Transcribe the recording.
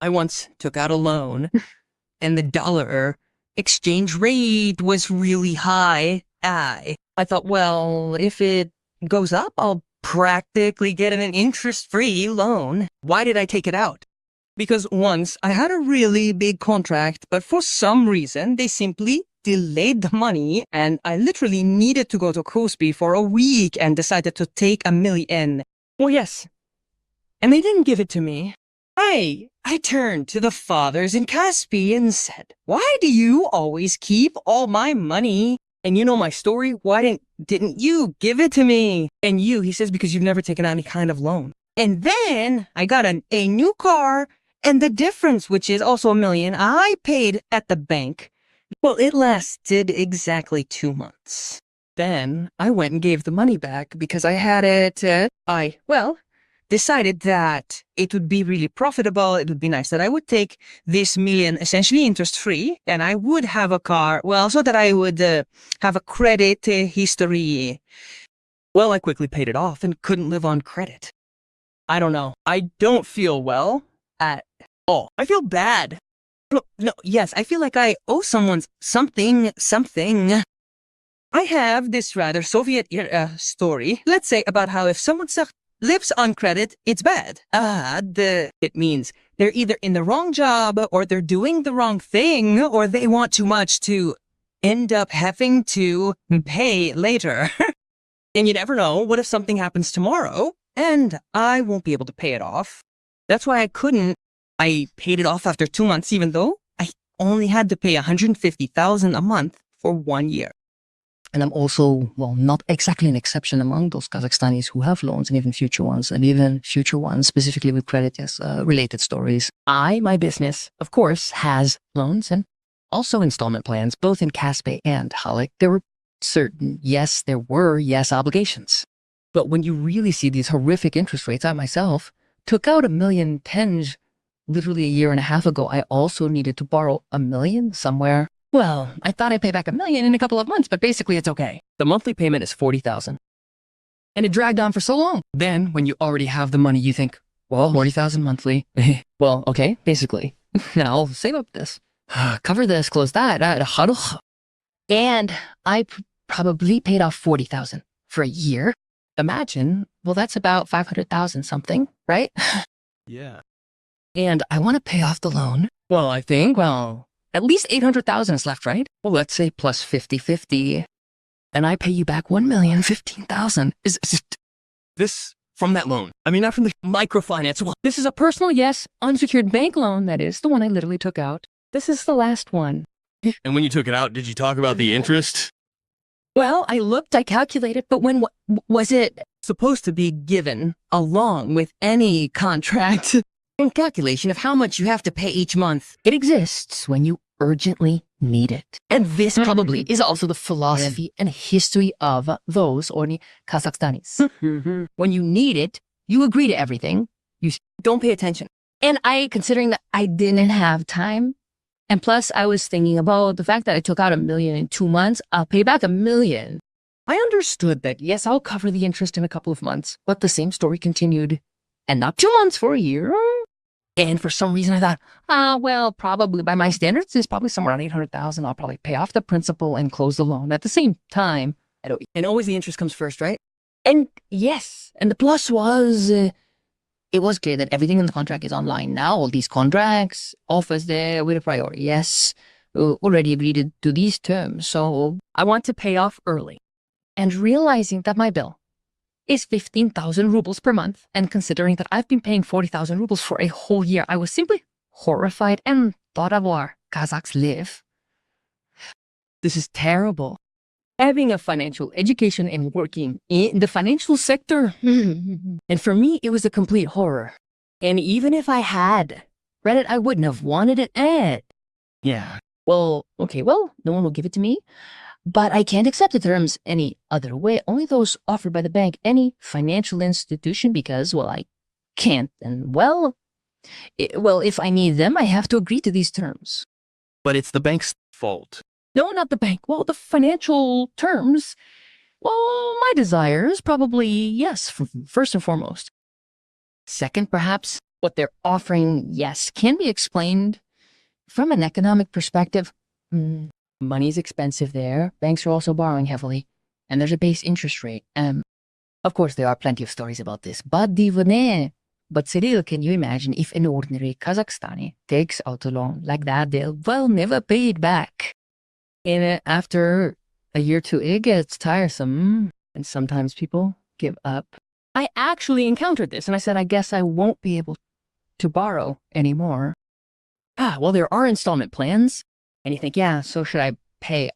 I once took out a loan and the dollar exchange rate was really high. I thought, well, if it goes up, I'll practically get an interest-free loan. Why did I take it out? Because once I had a really big contract, but for some reason, they simply delayed the money and I literally needed to go to Cosby for a week and decided to take $1 million. Well, yes. And they didn't give it to me. I turned to the fathers in Cosby and said, why do you always keep all my money? And you know my story. Why didn't you give it to me? And he says, because you've never taken out any kind of loan. And then I got a new car, and the difference, which is also $1 million, I paid at the bank. Well, it lasted exactly 2 months. Then I went and gave the money back because I had it. Decided that it would be really profitable. It would be nice that I would take this $1 million essentially interest-free and I would have a car, so that I would have a credit history. Well, I quickly paid it off and couldn't live on credit. I don't know. I don't feel well at all. I feel bad. Yes, I feel like I owe someone something. I have this rather Soviet era story, let's say, about how if someone lives on credit, it's bad. It means they're either in the wrong job or they're doing the wrong thing or they want too much to end up having to pay later. And you never know. What if something happens tomorrow and I won't be able to pay it off? That's why I paid it off after 2 months, even though I only had to pay $150,000 a month for 1 year. And I'm also, not exactly an exception among those Kazakhstanis who have loans and even future ones, specifically with credit, related stories. My business, of course, has loans and also installment plans, both in Kaspi and Halik. There were obligations. But when you really see these horrific interest rates, I myself took out $1 million tenge literally a year and a half ago. I also needed to borrow $1 million somewhere. Well, I thought I'd pay back $1 million in a couple of months, but basically it's okay. The monthly payment is $40,000. And it dragged on for so long. Then, when you already have the money, you think, well, $40,000 monthly. Well, okay, basically. Now I'll save up this, cover this, close that. And I probably paid off $40,000 for a year. Imagine, that's about $500,000 something, right? Yeah. And I want to pay off the loan. Well, I think, at least $800,000 is left, right? Well, let's say plus 50-50. And I pay you back $1,015,000. Is This from that loan? I mean, not from the microfinance. Well, this is a personal, unsecured bank loan. That is the one I literally took out. This is the last one. And when you took it out, did you talk about the interest? Well, I calculated, but when was it Supposed to be given along with any contract and calculation of how much you have to pay each month. It exists when you urgently need it. And this probably is also the philosophy and history of those Oni Kazakhstanis. When you need it, you agree to everything. You Don't pay attention. And considering that I didn't have time, and plus I was thinking about the fact that I took out $1 million in 2 months, I'll pay back $1 million. I understood that, yes, I'll cover the interest in a couple of months, but the same story continued. And not 2 months, for a year. And for some reason I thought, probably by my standards, it's probably somewhere around $800,000. I'll probably pay off the principal and close the loan. At the same time, And always the interest comes first, right? And yes, and the plus was, it was clear that everything in the contract is online now. All these contracts, offers there with a priority. Yes, already agreed to these terms. So I want to pay off early. And realizing that my bill is 15,000 rubles per month, and considering that I've been paying 40,000 rubles for a whole year, I was simply horrified and thought of where Kazakhs live. This is terrible. Having a financial education and working in the financial sector. And for me, it was a complete horror. And even if I had read it, I wouldn't have wanted it. Yeah. No one will give it to me. But I can't accept the terms any other way, only those offered by the bank, any financial institution, because, I can't. And, if I need them, I have to agree to these terms. But it's the bank's fault. No, not the bank. The financial terms. My desires, probably, yes, first and foremost. Second, perhaps, what they're offering, yes, can be explained from an economic perspective. Money's expensive there. Banks are also borrowing heavily, and there's a base interest rate. Of course, there are plenty of stories about this. But Cyril, can you imagine if an ordinary Kazakhstani takes out a loan like that, they'll never pay it back. And after a year or two, it gets tiresome, and sometimes people give up. I actually encountered this, and I said, I guess I won't be able to borrow anymore. Well, there are installment plans, and you think, yeah, so should I pay